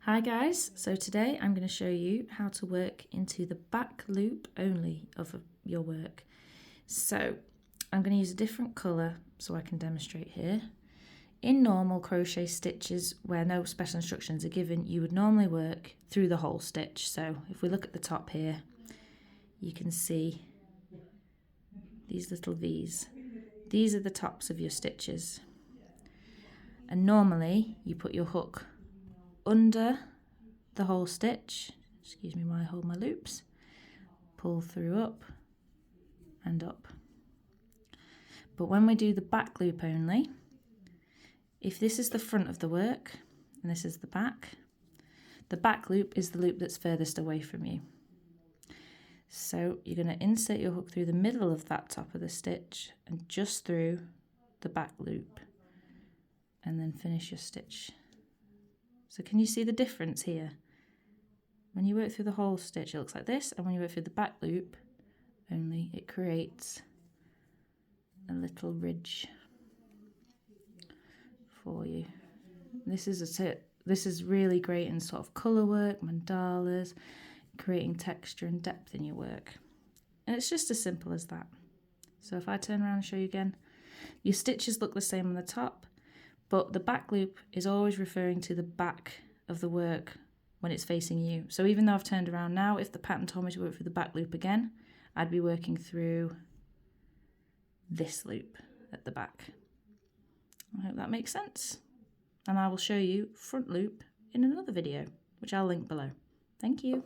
Hi guys, so today I'm going to show you how to work into the back loop only of your work. So I'm going to use a different colour so I can demonstrate here. In normal crochet stitches where no special instructions are given, you would normally work through the whole stitch. So if we look at the top here, you can see these little V's. These are the tops of your stitches. And normally you put your hook under the whole stitch, excuse me while I hold my loops, pull through up and up. But when we do the back loop only, if this is the front of the work and this is the back loop is the loop that's furthest away from you. So you're going to insert your hook through the middle of that top of the stitch and just through the back loop and then finish your stitch. So can you see the difference here? When you work through the whole stitch it looks like this, and when you work through the back loop only it creates a little ridge for you. This is a tip. This is really great in sort of colour work, mandalas, creating texture and depth in your work. And it's just as simple as that. So if I turn around and show you again, your stitches look the same on the top, but the back loop is always referring to the back of the work when it's facing you. So even though I've turned around now, if the pattern told me to work through the back loop again, I'd be working through this loop at the back. I hope that makes sense. And I will show you front loop in another video, which I'll link below. Thank you.